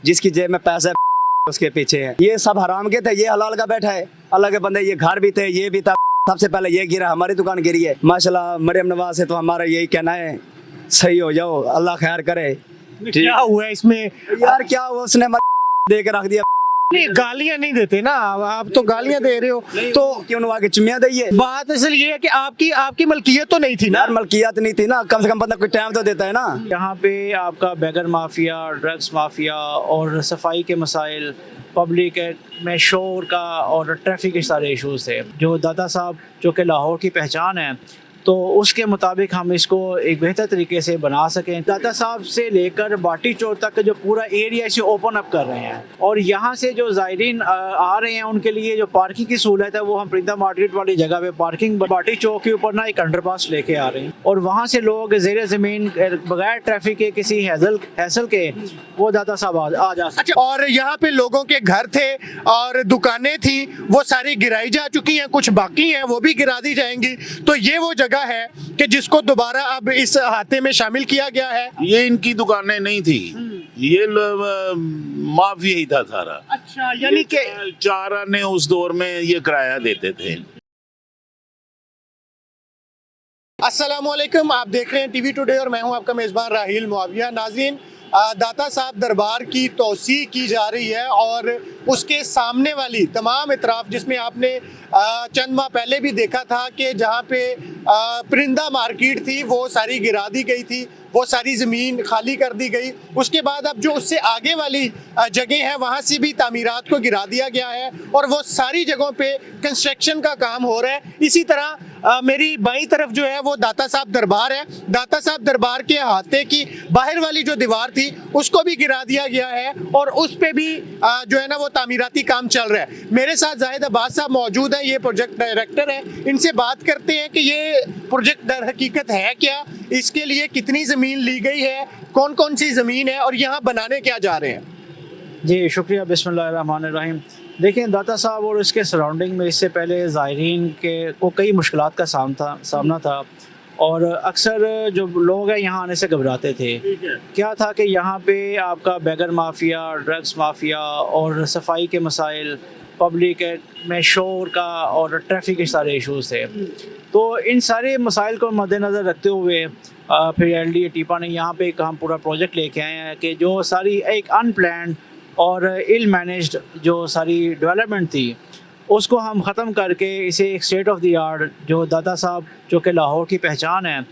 जिसकी जेब में पैसा उसके पीछे है। ये सब हराम के थे, ये हलाल का बैठा है। अल्लाह के बंदे, ये घर भी थे, ये भी था। सबसे पहले ये गिरा, हमारी दुकान गिरी है। माशाल्लाह मरियम नवाज से तो हमारा यही कहना है, सही हो जाओ, अल्लाह खैर करे। क्या हुआ इसमें यार क्या हुआ, उसने दे के रख दिया। नहीं, गालियां नहीं देते ना आप तो गालियां दे रहे हो तो क्यों नवा के चुमिया दइए। बात असल ये है कि आपकी मलकियत तो नहीं थी ना। यार मलकियत नहीं थी ना, कम से कम बंदा कोई टाइम तो देता है ना। यहाँ पे आपका बैगर माफिया, ड्रग्स माफिया और सफाई के मसाइल, पब्लिक में शोर का और ट्रैफिक के सारे इश्यूज थे। जो दाता साहब जो कि लाहौर की पहचान है, तो उसके मुताबिक हम इसको एक बेहतर तरीके से बना सकें। दाता साहब से लेकर बाटी चौक तक जो पूरा एरिया इसे ओपन अप कर रहे हैं, और यहाँ से जो ज़ायरीन आ रहे हैं उनके लिए जो पार्किंग की सहूलत है, वो हम परिंदा मार्केट वाली जगह पे पार्किंग बाटी चौक के ऊपर ना एक अंडरपास लेके आ रहे हैं, और वहाँ से लोग ज़ेर ज़मीन बगैर ट्रैफिक के किसी हैसल के वो दाता साहब आ जा सकते। अच्छा, और यहाँ पे लोगों के घर थे और दुकानें थी, वो सारी गिराई जा चुकी हैं, कुछ बाकी हैं वो भी गिरा दी जाएंगी। तो ये वो जगह है कि जिसको दोबारा अब इस अहाते में शामिल किया गया है। ये इनकी दुकानें नहीं थी, ये माफिया ही था सारा। अच्छा, यानी कि चार आने उस दौर में ये किराया देते थे। अस्सलामुअलैकुम, आप देख रहे हैं टीवी टुडे और मैं हूं आपका मेज़बान राहिल मुआविया। नाज़रीन, दाता साहब दरबार की तोसी की जा रही है और उसके सामने वाली तमाम इतराफ, जिसमें आपने चंद माह पहले भी देखा था कि जहाँ पे परिंदा मार्केट थी वो सारी गिरा दी गई थी, वो सारी ज़मीन खाली कर दी गई। उसके बाद अब जो उससे आगे वाली जगह है वहाँ से भी तामीरात को गिरा दिया गया है और वो सारी जगहों पे कंस्ट्रक्शन का काम हो रहा है। इसी तरह मेरी बाईं तरफ जो है वो दाता साहब दरबार है। दाता साहब दरबार के अहाते की बाहर वाली जो दीवार थी उसको भी गिरा दिया गया है और उस पे भी जो है ना वो तामीराती काम चल रहा है। मेरे साथ जाहिद अब्बास साहब मौजूद हैं, ये प्रोजेक्ट डायरेक्टर हैं। इनसे बात करते हैं कि ये प्रोजेक्ट दर हकीकत है क्या, इसके लिए कितनी ज़मीन ली गई है, कौन कौन सी ज़मीन है और यहाँ बनाने क्या जा रहे हैं। जी शुक्रिया, बिस्मिल्लाहिर्रहमानिर्रहीम। देखें, दाता साहब और इसके सराउंडिंग में इससे पहले ज़ायरीन के को कई मुश्किलात का सामना था और अक्सर जो लोग हैं यहाँ आने से घबराते थे। क्या था कि यहाँ पे आपका बैगर माफिया, ड्रग्स माफिया और सफाई के मसाइल, पब्लिक में शोर का और ट्रैफिक के सारे इश्यूज थे। तो इन सारे मसाइल को मद्देनज़र रखते हुए फिर LDA टीपा ने यहाँ पे एक हम पूरा प्रोजेक्ट लेके आए हैं कि जो सारी एक अनप्लान्ड और इल मैनेज्ड जो सारी डेवलपमेंट थी उसको हम ख़त्म करके इसे एक स्टेट ऑफ द आर्ट, जो दाता साहब जो कि लाहौर की पहचान है,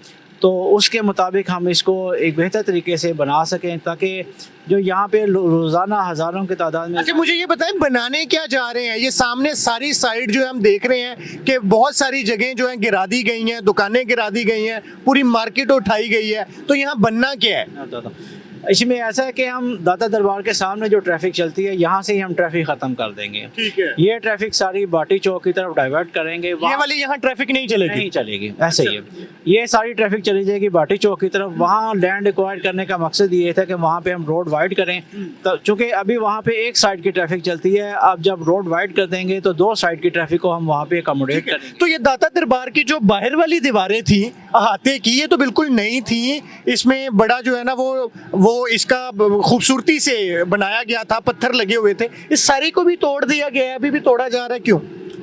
तो उसके मुताबिक हम इसको एक बेहतर तरीके से बना सकें ताकि जो यहाँ पे रोज़ाना हज़ारों की तादाद में। अच्छा, मुझे ये बताएं बनाने क्या जा रहे हैं। ये सामने सारी साइड जो है हम देख रहे हैं कि बहुत सारी जगह जो है गिरा दी गई हैं, दुकानें गिरा दी गई हैं, पूरी मार्केट उठाई गई है, तो यहाँ बनना क्या है। इसमें ऐसा है कि हम दाता दरबार के सामने जो ट्रैफिक चलती है यहाँ से ही हम ट्रैफिक ख़त्म कर देंगे। ठीक है, ये ट्रैफिक सारी बाटी चौक की तरफ डाइवर्ट करेंगे। ये वाली यहाँ ट्रैफिक नहीं चलेगी। नहीं चलेगी, ऐसे ही है। ये सारी ट्रैफिक चली जाएगी बाटी चौक की तरफ। वहाँ लैंड एक्वायर करने का मकसद ये था कि वहाँ पे हम रोड वाइड करें, तो चूँकि अभी वहाँ पे एक साइड की ट्रैफिक चलती है, अब जब रोड वाइड कर देंगे तो दो साइड की ट्रैफिक को हम वहाँ पे अकोमोडेट करेंगे। तो ये दाता दरबार की जो बाहर वाली दीवारें थी अहाते की, ये तो बिल्कुल नई थी। इसमें बड़ा जो है ना वो इसका खूबसूरती से बनाया गया था, पत्थर लगे हुए थे, इस सारी को भी तोड़ दिया गया है, अभी भी तोड़ा जा रहा है, क्यों।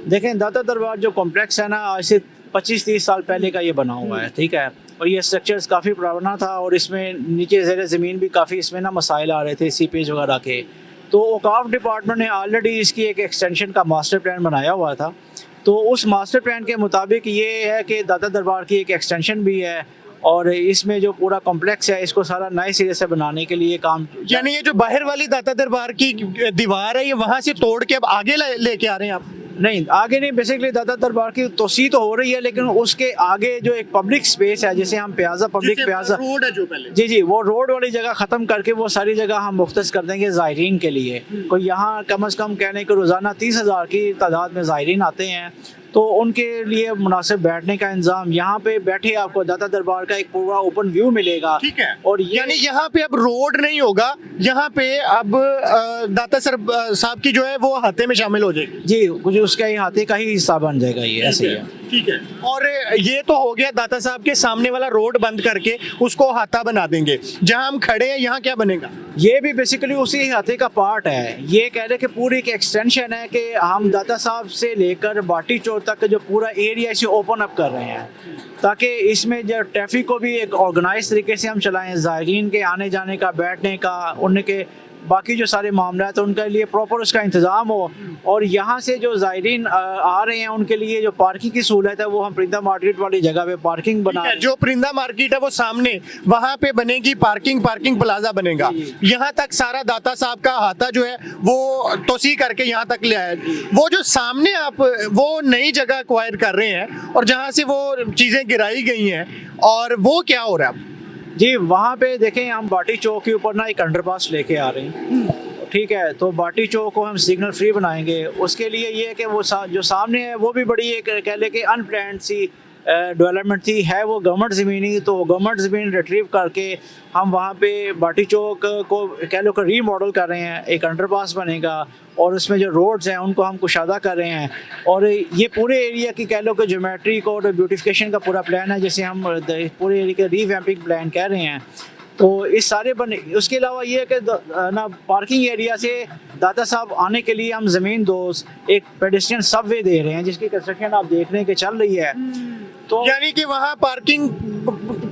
देखें, दाता दरबार जो कॉम्प्लेक्स है ना, आज से 25-30 साल पहले का ये बना हुआ है, ठीक है, और ये स्ट्रक्चर्स काफ़ी पुराना था और इसमें नीचे ज़ेर ज़मीन भी काफ़ी इसमें ना मसाइल आ रहे थे सीपेज वगैरह के। तो औकाफ डिपार्टमेंट ने ऑलरेडी इसकी एक एक्सटेंशन का मास्टर प्लान बनाया हुआ था। तो उस मास्टर प्लान के मुताबिक ये है कि दाता दरबार की एक एक्सटेंशन भी है और इसमें जो पूरा कॉम्प्लेक्स है इसको सारा नए सिरे से बनाने के लिए काम। यानी ये जो बाहर वाली दाता दरबार की दीवार है, ये वहां से तोड़ के अब आगे लेके आ रहे हैं आप। नहीं, आगे नहीं, बेसिकली दाता दरबार की तोसी तो हो रही है, लेकिन उसके आगे जो एक पब्लिक स्पेस है, जैसे हम प्याजा, पब्लिक प्याजा रोड है जो पहले, जी, वो रोड वाली जगह ख़त्म करके वो सारी जगह हम मुख्तस कर देंगे ज़ायरीन के लिए। कोई यहाँ कम अज़ कम कहने को रोज़ाना 30,000 की तादाद में ज़ायरीन आते हैं, तो उनके लिए मुनासिब बैठने का इंतजाम, यहाँ पे बैठे आपको दाता दरबार का एक पूरा ओपन व्यू मिलेगा। ठीक है, और यानी यहाँ पे अब रोड नहीं होगा, यहाँ पे अब दाता साहब की जो है वो अहाते में शामिल हो जाएगी। जी, कुछ उसका ही हाथे का ही हिस्सा बन जाएगा ये, ऐसे ही है। ठीक है। और ये तो हो गया दाता साहब के सामने वाला रोड बंद करके उसको हाता बना देंगे। जहां हम खड़े हैं यहाँ क्या बनेगा? ये भी बेसिकली उसी हाथे का पार्ट है। ये कह रहे कि पूरी एक एक्सटेंशन है कि हम दाता साहब से लेकर बाटी चौक तक जो पूरा एरिया इसे ओपन अप कर रहे हैं, ताकि इसमें जो ट्रैफिक को भी एक ऑर्गेनाइज तरीके से हम चलाएं, ज़ायरीन के आने जाने का, बैठने का, उनके बाकी जो सारे मामला तो उनके लिए प्रॉपर उसका इंतज़ाम हो। और यहाँ से जो ज़ायरीन आ रहे हैं उनके लिए जो पार्किंग की सहूलत है वो हम परिंदा मार्केट वाली जगह पे पार्किंग बना रहे हैं। जो परिंदा मार्केट है वो सामने वहां पे बनेगी पार्किंग प्लाजा बनेगा। यहाँ तक सारा दाता साहब का हाथा जो है वो तोसी करके यहाँ तक ले आए। वो जो सामने आप वो नई जगह एक्वायर कर रहे हैं और जहाँ से वो चीजें गिराई गई हैं, और वो क्या हो रहा है? जी, वहाँ पे देखें हम बाटी चौक के ऊपर ना एक अंडरपास लेके आ रहे हैं, ठीक है। तो बाटी चौक को हम सिग्नल फ्री बनाएंगे। उसके लिए ये है कि वो जो सामने है वो भी बड़ी एक कह ले कि अनप्लान्ड सी डेवलपमेंट थी, है वो गवर्नमेंट ज़मीन ही, तो गवर्नमेंट ज़मीन रिट्रीव करके हम वहाँ पे बाटी चौक को कह लो कि रीमॉडल कर रहे हैं। एक अंडरपास बनेगा और उसमें जो रोड्स हैं उनको हम कुशादा कर रहे हैं। और ये पूरे एरिया की कह लो कि ज्योमेट्रिक और ब्यूटिफिकेशन का पूरा प्लान है, जैसे हम पूरे एरिया का रीवैम्पिंग प्लान कह रहे हैं। तो इस सारे बने, उसके अलावा ये है कि ना पार्किंग एरिया से दाता साहब आने के लिए हम ज़मीन दोस्त एक पेडेस्ट्रियन सबवे दे रहे हैं, जिसकी कंस्ट्रक्शन आप देख रहे हैं कि चल रही है। तो यानी कि वहाँ पार्किंग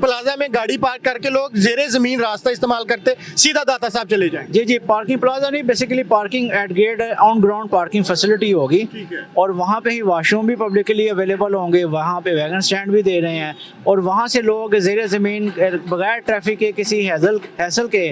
प्लाजा में गाड़ी पार्क करके लोग जेरे जमीन रास्ता इस्तेमाल करते सीधा दाता साहब चले जाएंगे। जी जी, पार्किंग प्लाजा नहीं, basically parking at gate on ground parking facility होगी। और वहाँ पे ही वॉशरूम भी पब्लिक के लिए अवेलेबल होंगे, वहाँ पे वैगन स्टैंड भी दे रहे हैं, और वहाँ से लोग जेरे ज़मीन बगैर ट्रैफिक के किसी हैसल के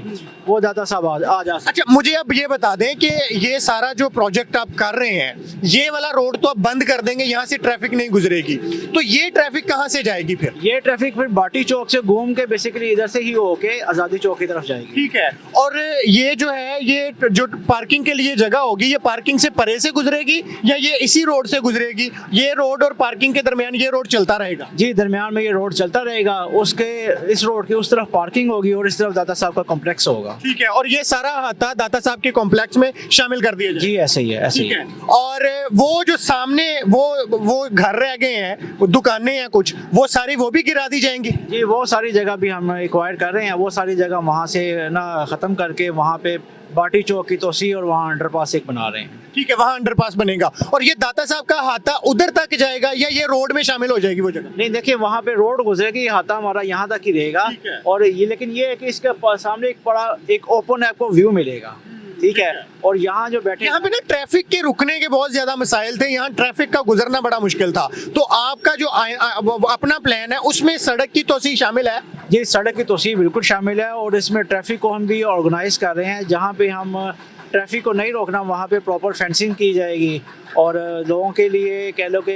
वो दाता साहब आ जा सकते। अच्छा, मुझे अब ये बता दें कि ये सारा जो प्रोजेक्ट आप कर रहे हैं, ये वाला रोड तो आप बंद कर देंगे, यहाँ से ट्रैफिक नहीं गुजरेगी, तो ये ट्रैफिक कहाँ से जाएगी फिर? ये ट्रैफिक फिर बाटी चौक से घूम के बेसिकली इधर से ही होके आज़ादी चौक की तरफ जाएगी। ठीक है। और ये जो है, ये जो पार्किंग के लिए जगह होगी, ये पार्किंग से परे से गुजरेगी या ये इसी रोड से गुजरेगी? ये रोड और पार्किंग के दरमियान ये रोड चलता रहेगा? जी, दरमियान में ये रोड चलता रहेगा, उसके इस रोड की उस तरफ पार्किंग होगी और इस तरफ दाता साहब का कॉम्प्लेक्स होगा। ठीक है। और ये सारा हाथा दाता साहब के कॉम्प्लेक्स में शामिल कर दिया जाए? जी, ऐसे ही है, ऐसे ही है। और वो जो सामने वो घर रह गए हैं, वो दुकानें हैं कुछ, वो सारी वो भी गिरा दी जाएंगी? जी, वो सारी जगह भी हम एक्वायर कर रहे हैं, वो सारी जगह वहाँ से ना ख़त्म करके वहाँ पे बाटी चौक की तोसी और वहाँ अंडरपास एक बना रहे हैं। ठीक है, वहाँ अंडरपास बनेगा। और ये दाता साहब का हाथा उधर तक जाएगा या ये रोड में शामिल हो जाएगी वो जगह? नहीं, देखिए वहाँ पे रोड गुजरेगी, हाथा हमारा यहाँ तक ही रहेगा। और ये लेकिन ये है कि इसके सामने एक ओपन आपको व्यू मिलेगा, ठीक है। और यहाँ जो बैठे, यहाँ पे ना ट्रैफिक के रुकने के बहुत ज्यादा मसाइल थे, यहाँ ट्रैफिक का गुजरना बड़ा मुश्किल था, तो आपका जो अपना प्लान है उसमें सड़क की तोसी शामिल है? ये सड़क की तोसी बिल्कुल शामिल है, और इसमें ट्रैफिक को हम भी ऑर्गेनाइज कर रहे हैं। जहाँ पे हम ट्रैफिक को नहीं रोकना, वहाँ पे प्रॉपर फेंसिंग की जाएगी, और लोगों के लिए कह लो कि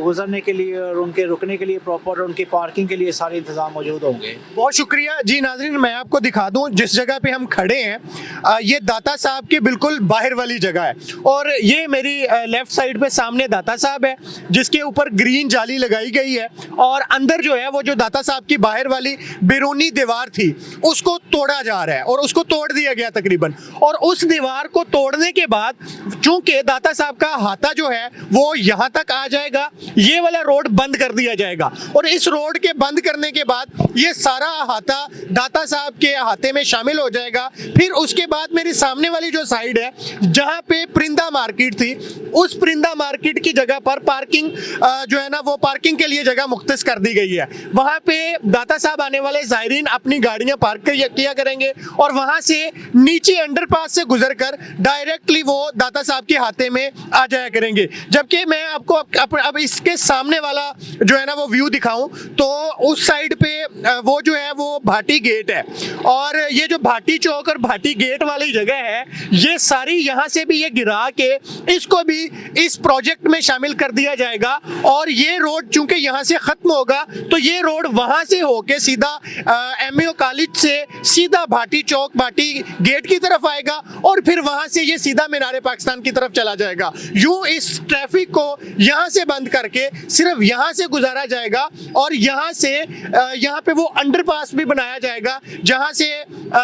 गुजरने के लिए और उनके रुकने के लिए प्रॉपर उनकी पार्किंग के लिए सारे इंतजाम मौजूद होंगे। बहुत शुक्रिया जी। नाज़रीन, मैं आपको दिखा दूं जिस जगह पे हम खड़े हैं, ये दाता साहब के बिल्कुल बाहर वाली जगह है, और ये मेरी लेफ्ट साइड पे सामने दाता साहब है जिसके ऊपर ग्रीन जाली लगाई गई है, और अंदर जो है वो जो दाता साहब की बाहर वाली बैरूनी दीवार थी उसको तोड़ा जा रहा है, और उसको तोड़ दिया गया तकरीबन। और उस दीवार को तोड़ने के बाद चूंकि दाता साहब का हाथा जो है वो यहाँ तक आ जाएगा, ये वाला रोड बंद कर दिया जाएगा, और इस रोड के बंद करने के बाद ये सारा हाथा दाता साहब के हाथे में शामिल हो जाएगा। फिर उसके बाद मेरी सामने वाली जो साइड है जहाँ पे परिंदा मार्केट थी, उस परिंदा मार्केट की जगह पर पार्किंग जो है ना वो पार्किंग के लिए जगह मुख्तस कर दी गई है। वहाँ पे दाता साहब आने वाले ज़ायरीन अपनी गाड़ियाँ पार्क किया करेंगे, और वहाँ से नीचे अंडरपास से गुजरकर डायरेक्टली वो दाता साहब के हाथे में आ जाया करेंगे। जबकि मैं आपको अब इसके सामने वाला जो है ना वो व्यू दिखाऊं तो उस साइड पे वो जो है वो भाटी गेट है, और ये जो भाटी चौक और भाटी गेट वाली जगह है, ये सारी यहाँ से भी ये गिरा के इसको भी इस प्रोजेक्ट में शामिल कर दिया जाएगा। और ये रोड चूंकि यहाँ से खत्म होगा तो ये रोड वहाँ से होके सीधा MAO कॉलेज से सीधा भाटी चौक भाटी गेट की तरफ आएगा, और और फिर वहां से ये सीधा मीनार पाकिस्तान की तरफ चला जाएगा। यूं इस ट्रैफिक को यहां से बंद करके सिर्फ यहां से गुजारा जाएगा और यहां से यहां पे वो अंडरपास भी बनाया जाएगा, जहां से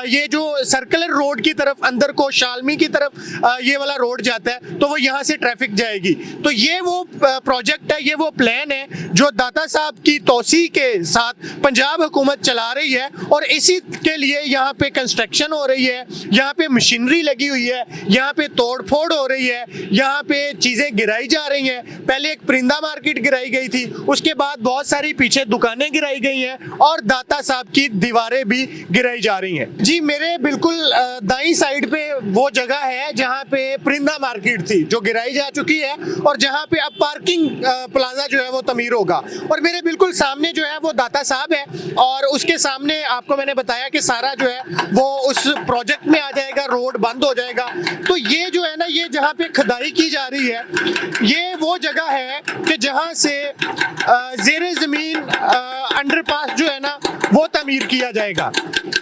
ये जो सर्कुलर रोड की तरफ अंदर को शालमी की तरफ ये वाला रोड जाता है, तो वो यहां से ट्रैफिक जाएगी। तो ये वो प्रोजेक्ट है, ये वो प्लान है जो दाता साहब की तौसी के साथ पंजाब हुकूमत चला रही है और इसी के लिए यहाँ पे कंस्ट्रक्शन हो रही है, यहाँ पे मशीनरी लगी हुई है, यहाँ पे तोड़ फोड़ हो रही है, यहाँ पे चीजें गिराई जा रही हैं। पहले एक परिंदा मार्केट गिराई गई थी, उसके बाद बहुत सारी पीछे दुकानें गिराई गई हैं और दाता साहब की दीवारें भी गिराई जा रही हैं। जी, मेरे बिल्कुल दाईं साइड पे वो जगह है जहाँ पे परिंदा मार्केट थी जो गिराई जा चुकी है और जहाँ पे अब पार्किंग प्लाजा जो है वो तमीर होगा। और मेरे बिल्कुल सामने जो है वो दाता साहब है और उसके सामने आपको मैंने बताया कि सारा जो है वो उस प्रोजेक्ट में आ जाएगा, रोड बंद हो जाएगा। तो ये जो है ना, ये जहाँ पे खुदाई की जा रही है, ये वो जगह है कि जहाँ से ज़ेरे ज़मीन अंडरपास जो है ना वो तमीर किया जाएगा।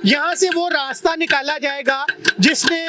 यहाँ से वो रास्ता निकाला जाएगा जिसने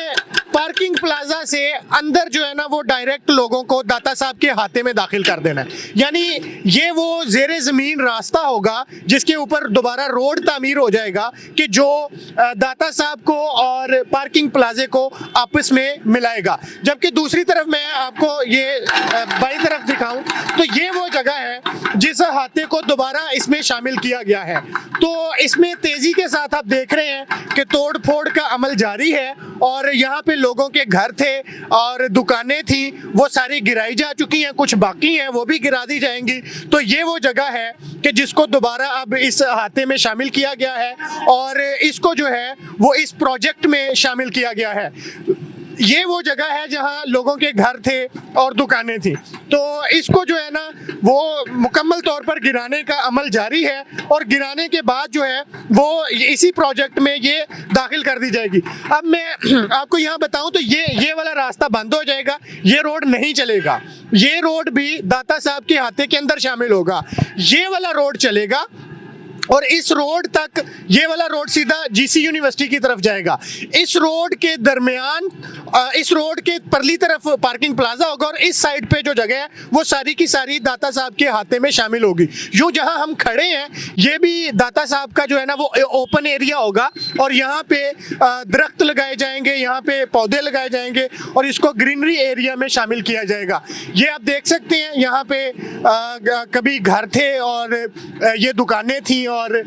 पार्किंग प्लाजा से अंदर जो है ना वो डायरेक्ट लोगों को दाता साहब के हाथे में दाखिल कर देना है। यानी ये वो ज़ेरे ज़मीन रास्ता होगा जिसके ऊपर दोबारा रोड तामीर हो जाएगा कि जो दाता साहब को और पार्किंग प्लाजे को आपस में मिलाएगा। जबकि दूसरी तरफ मैं आपको ये बाई तरफ दिखाऊं तो ये वो जगह है जिस हाथे को दोबारा इसमें शामिल किया गया है। तो इसमें तेजी के साथ आप देख रहे हैं कि तोड़ फोड़ का अमल जारी है और यहाँ पे लोगों के घर थे और दुकानें थी, वो सारी गिराई जा चुकी हैं, कुछ बाकी हैं वो भी गिरा दी जाएंगी। तो ये वो जगह है कि जिसको दोबारा अब इस हाथे में शामिल किया गया है और इसको जो है वो इस प्रोजेक्ट में शामिल किया गया है। ये वो जगह है जहां लोगों के घर थे और दुकानें थी। तो इसको जो है ना वो मुकम्मल तौर पर गिराने का अमल जारी है और गिराने के बाद जो है वो इसी प्रोजेक्ट में ये दाखिल कर दी जाएगी। अब मैं आपको यहाँ बताऊं तो ये वाला रास्ता बंद हो जाएगा, ये रोड नहीं चलेगा, ये रोड भी दाता साहब के हाथे के अंदर शामिल होगा। ये वाला रोड चलेगा और इस रोड तक, ये वाला रोड सीधा जीसी यूनिवर्सिटी की तरफ जाएगा। इस रोड के दरमियान इस रोड के परली तरफ पार्किंग प्लाजा होगा और इस साइड पे जो जगह है वो सारी की सारी दाता साहब के हाथे में शामिल होगी। यूं जहां हम खड़े हैं ये भी दाता साहब का जो है ना वो ओपन एरिया होगा और यहाँ पे दरख्त लगाए जाएंगे, यहाँ पे पौधे लगाए जाएंगे और इसको ग्रीनरी एरिया में शामिल किया जाएगा। ये आप देख सकते हैं यहाँ पे कभी घर थे और ये दुकानें थी और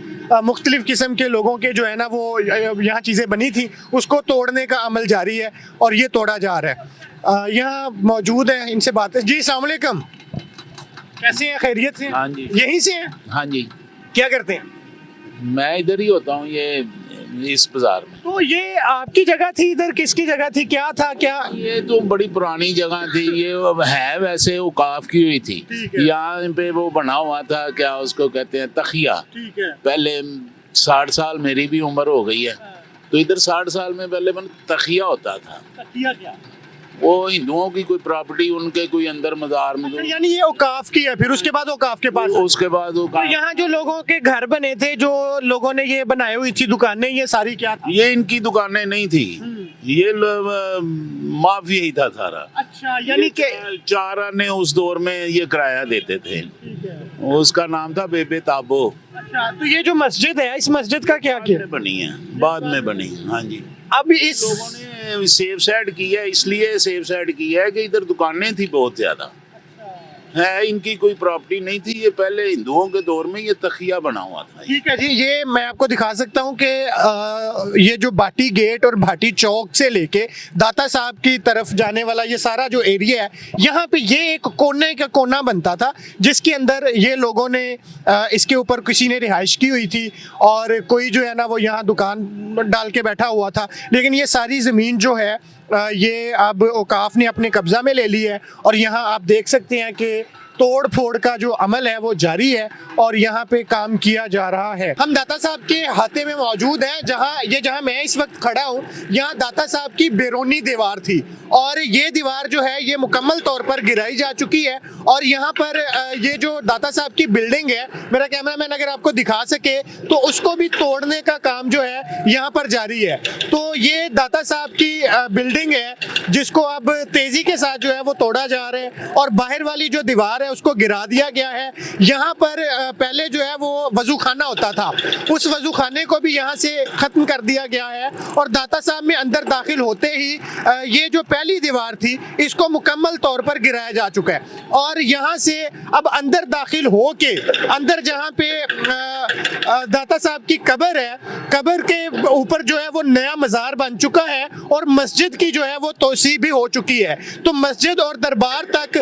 मुख्तलिफ किस्म के लोगों के जो है ना वो यहाँ चीज़ें बनी थी, उसको तोड़ने का अमल जारी है और ये तोड़ा जा रहा है। यहाँ मौजूद है, इनसे बात है। जी अस्सलाम वालेकुम, कैसे हैं, खैरियत से? हाँ जी। यहीं से हैं? हाँ जी, क्या करते हैं? मैं इधर ही होता हूँ, ये इस बाजार में। तो ये आपकी जगह थी, इधर किसकी जगह थी, क्या था क्या? ये तो बड़ी पुरानी जगह थी, ये अब है वैसे औकाफ की हुई थी। यहाँ पे वो बना हुआ था, क्या उसको कहते हैं, तखिया। ठीक है। पहले 60 साल मेरी भी उम्र हो गई है, तो इधर 60 साल में पहले तखिया होता था। तखिया क्या? वो हिंदुओं की कोई प्रॉपर्टी, उनके कोई अंदर मज़ार में, यानी ये औकाफ की है, फिर उसके बाद औकाफ के पास। उसके बाद वो तो यहाँ जो लोगों के घर बने थे, जो लोगों ने ये बनाई हुई थी दुकानें, ये सारी क्या था? ये इनकी दुकानें नहीं थी, ये माफिया ही था सारा। अच्छा, यानी कि 4 आने उस दौर में ये किराया देते थे, उसका नाम था बेबे ताबो। अच्छा, तो ये जो मस्जिद है, इस मस्जिद का क्या किया? बनी है, बाद में बनी। हाँ जी, अब इस लोगों ने सेफ साइड की है, इसलिए सेफ साइड की है कि इधर दुकानें थी बहुत ज्यादा है, इनकी कोई प्रॉपर्टी नहीं थी। ये पहले हिंदुओं के दौर में ये तखिया बना हुआ था। ठीक है जी, ये मैं आपको दिखा सकता हूँ कि ये जो भाटी गेट और भाटी चौक से लेके दाता साहब की तरफ जाने वाला ये सारा जो एरिया है, यहाँ पे ये एक कोने का कोना बनता था जिसके अंदर ये लोगों ने इसके ऊपर किसी ने रिहाइश की हुई थी और कोई जो है ना वो यहाँ दुकान डाल के बैठा हुआ था। लेकिन ये सारी ज़मीन जो है ये अब औकाफ ने अपने कब्जा में ले ली है और यहाँ आप देख सकते हैं कि तोड़ फोड़ का जो अमल है वो जारी है और यहाँ पे काम किया जा रहा है। हम दाता साहब के हाथे में मौजूद हैं, जहाँ मैं इस वक्त खड़ा हूँ, यहाँ दाता साहब की बैरूनी दीवार थी और ये दीवार जो है ये मुकम्मल तौर पर गिराई जा चुकी है और यहाँ पर ये जो दाता साहब की बिल्डिंग है, मेरा कैमरामैन अगर आपको दिखा सके तो उसको भी तोड़ने का काम जो है यहाँ पर जारी है। तो ये दाता साहब की बिल्डिंग है जिसको अब तेजी के साथ जो है वो तोड़ा जा रहा है और बाहर वाली जो दीवार है उसको गिरा दिया गया है। यहाँ पर पहले जो है वो वजू खाना होता था, उस वजू खाने को भी यहाँ से खत्म कर दिया गया है और दाता साहब में अंदर दाखिल होते ही ये जो पहली दीवार थी इसको मुकम्मल तौर पर गिराया जा चुका है और यहाँ से अब अंदर दाखिल हो के अंदर जहाँ पे दाता साहब की कब्र है, कब्र के ऊपर जो है वो नया मज़ार बन चुका है और मस्जिद की जो है वो तोसी भी हो चुकी है। तो मस्जिद और दरबार तक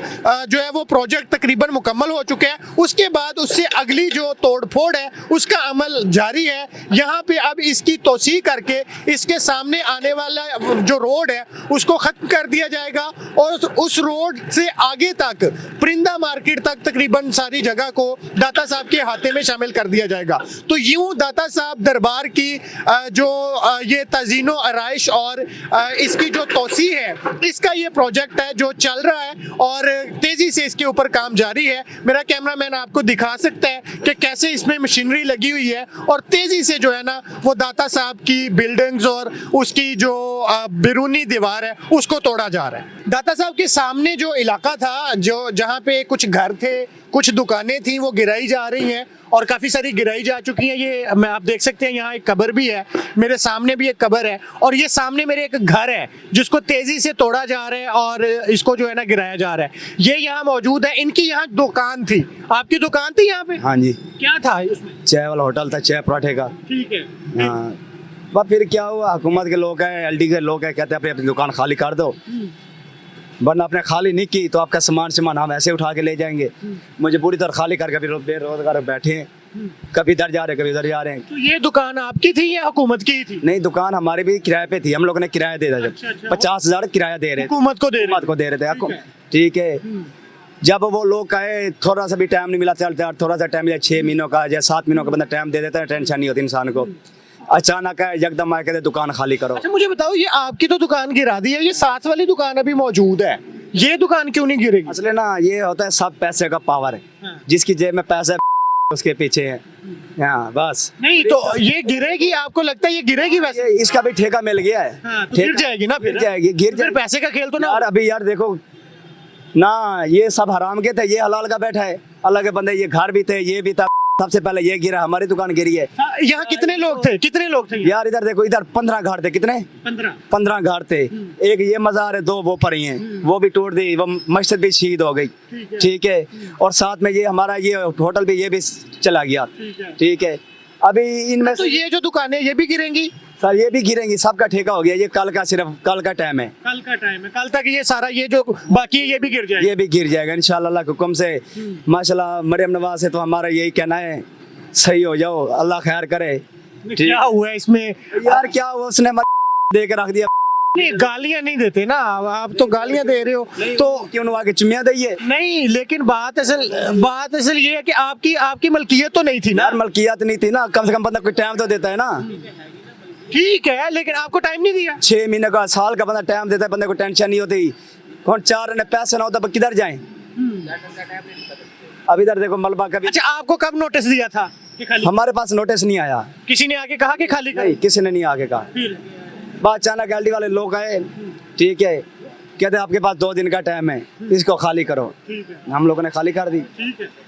जो है वो प्रोजेक्ट तकरीबन मुकम्मल हो चुके हैं। उसके बाद उससे अगली जो तोड़ फोड़ है उसका अमल जारी है। यहाँ पे अब इसकी तोसी करके इसके सामने आने वाला जो रोड है उसको ख़त्म कर दिया जाएगा और उस रोड से आगे तक परिंदा मार्केट तक तकरीबन सारी जगह को दाता साहब के हाथे में शामिल कर दिया जाएगा। तो यूं दाता साहब दरबार की जो ये तज़ीनो आराइश और इसकी जो तोसी है इसका ये प्रोजेक्ट है जो चल रहा है और तेज़ी से इसके ऊपर काम जारी है। मेरा कैमरामैन आपको दिखा सकता है कि कैसे इसमें मशीनरी लगी हुई है और तेज़ी से जो है ना वो दाता साहब की बिल्डिंग्स और उसकी जो बैरूनी दीवार है उसको तोड़ा जा रहा है। दाता साहब के सामने जो इलाका था, जो जहाँ पे कुछ घर थे, कुछ दुकानें थी, वो गिराई जा रही हैं और काफ़ी सारी गिराई जा चुकी हैं। ये मैं आप देख सकते हैं, यहाँ एक कब्र भी है, मेरे सामने भी एक कब्र है और ये सामने मेरे एक घर है जिसको तेज़ी से तोड़ा जा रहा है और इसको जो है ना गिराया जा रहा है। ये यहाँ मौजूद है, इनकी यहाँ दुकान थी। आपकी दुकान थी यहाँ पे? हाँ जी, क्या था उसमें? चाय वाला होटल था, चाय पराठे का। ठीक है। हाँ, बस फिर क्या हुआ, हुकूमत के लोग हैं, LD के लोग हैं, कहते हैं अपनी दुकान खाली कर दो, वरना आपने खाली नहीं की तो आपका सामान हम ऐसे उठा के ले जाएंगे। मुझे पूरी तरह खाली करके फिर बेरोजगार बैठे हैं, कभी इधर जा रहे कभी उधर जा रहे हैं। तो ये दुकान आपकी थी या हुकूमत की थी? नहीं, दुकान हमारी भी किराए पे थी, हम लोगों ने किराया दे दिया। अच्छा। 50,000 किराया दे रहे थे, हुकूमत को दे रहे थे। ठीक है, जब वो लोग कहे थोड़ा सा भी टाइम नहीं मिला, चलते थोड़ा सा टाइम, या 6 महीनों का या 7 महीनों का बंदा टाइम दे देता है, टेंशन नहीं होती इंसान को। अचानक है एकदम आके कहते दुकान खाली करो। अच्छा, मुझे बताओ, ये आपकी तो दुकान गिरा दी है, ये साथ वाली दुकान अभी मौजूद है, ये दुकान क्यों नहीं गिरेगी? असले ना ये होता है, सब पैसे का पावर है। हाँ। जिसकी जेब में पैसा है उसके पीछे है। हाँ, बस। नहीं तो ये गिरेगी, आपको लगता है ये गिरेगी? वैसे इसका भी ठेका मिल गया है। हाँ, तो गिर जाएगी ना, गिर जाएगी, फिर पैसे का खेल तो ना। यार अभी यार देखो ना, ये सब हराम के थे, ये हलाल का बैठा है। अल्लाह के बंदे, ये घर भी थे, ये भी था, सबसे पहले ये गिरा, हमारी दुकान गिरी है। यहाँ कितने लोग थे? कितने लोग थे यार? इधर देखो, इधर 15 घर थे। कितने? 15 घर थे। एक ये मजार है, 2 वो पड़ी हैं, वो भी टूट दी, वो मस्जिद भी शहीद हो गई। ठीक है, और साथ में ये हमारा ये होटल भी, ये भी चला गया। ठीक है, अभी इनमें तो ये जो दुकानें ये भी गिरेंगी सर, ये भी गिरेंगी, सबका ठेका हो गया। ये कल का, सिर्फ कल का टाइम है, कल तक ये सारा, ये जो बाकी है ये भी गिर जाएगा। ये भी गिर जाएगा इंशाल्लाह अल्लाह के हुक्म से। माशाल्लाह मरियम नवाज से तो हमारा यही कहना है, सही हो जाओ, अल्लाह खैर करे। क्या हुआ है इसमें? यार क्या हुआ, उसने दे के रख दिया। नहीं, गालियां नहीं देते ना आप, तो गालियां दे रहे हो तो क्यों नवा के चुमिया दइए? नहीं, लेकिन बात असल ये है कि आपकी मलकियत तो नहीं थी ना। यार मलकियत नहीं थी ना, कम से कम बंदा कोई टाइम तो देता है ना। ठीक है, लेकिन आपको टाइम नहीं दिया। 6 महीने का, साल का बंदा टाइम देता है, बंदे को टेंशन नहीं होती। कौन 4 ने पैसे ना होता तो किधर जाएं? अब इधर देखो मलबा का भी। अच्छा, आपको कब नोटिस दिया था कि खाली? हमारे पास नोटिस नहीं आया, किसी ने आके कहा कि खाली कर? नहीं, किसी ने नहीं आके कहा। बात अचानक LD वाले लोग आए, ठीक है, कहते आपके पास 2 दिन का टाइम है, इसको खाली करो। हम लोगों ने खाली कर दी,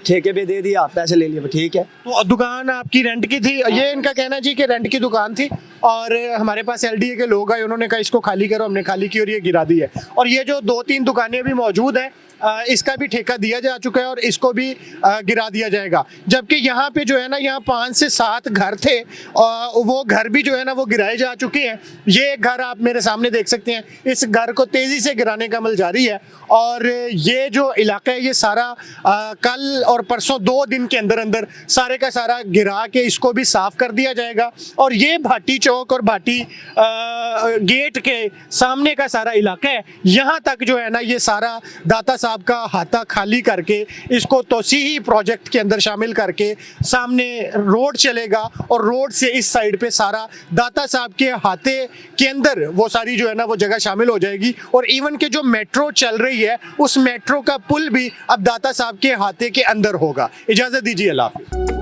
ठेके भी दे दिया, पैसे ले लिए, ठीक है। तो दुकान आपकी रेंट की थी, ये इनका कहना जी कि रेंट की दुकान थी और हमारे पास LDA के लोग आए, उन्होंने कहा इसको खाली करो, हमने खाली की और ये गिरा दी है। और ये जो 2-3 दुकानें भी मौजूद हैं, इसका भी ठेका दिया जा चुका है और इसको भी गिरा दिया जाएगा। जबकि यहाँ पे जो है ना, यहाँ 5 से 7 घर थे और वो घर भी जो है ना वो गिराए जा चुके हैं। ये घर आप मेरे सामने देख सकते हैं, इस घर को तेज़ी से गिराने का अमल जारी है और ये जो इलाका है ये सारा कल और परसों 2 दिन के अंदर अंदर सारे का सारा गिरा के इसको भी साफ कर दिया जाएगा। और ये भाटी चौक और भाटी गेट के सामने का सारा इलाका है, यहाँ तक जो है ना ये सारा दाता साहब का हाथा खाली करके इसको तोसीही प्रोजेक्ट के अंदर शामिल करके सामने रोड चलेगा और रोड से इस साइड पे सारा दाता साहब के हाथे के अंदर वो सारी जो है ना वो जगह शामिल हो जाएगी। और इवन के जो मेट्रो चल रही है उस मेट्रो का पुल भी अब दाता साहब के हाथे के अंदर होगा। इजाजत दीजिए, अल्लाह हाफिज़।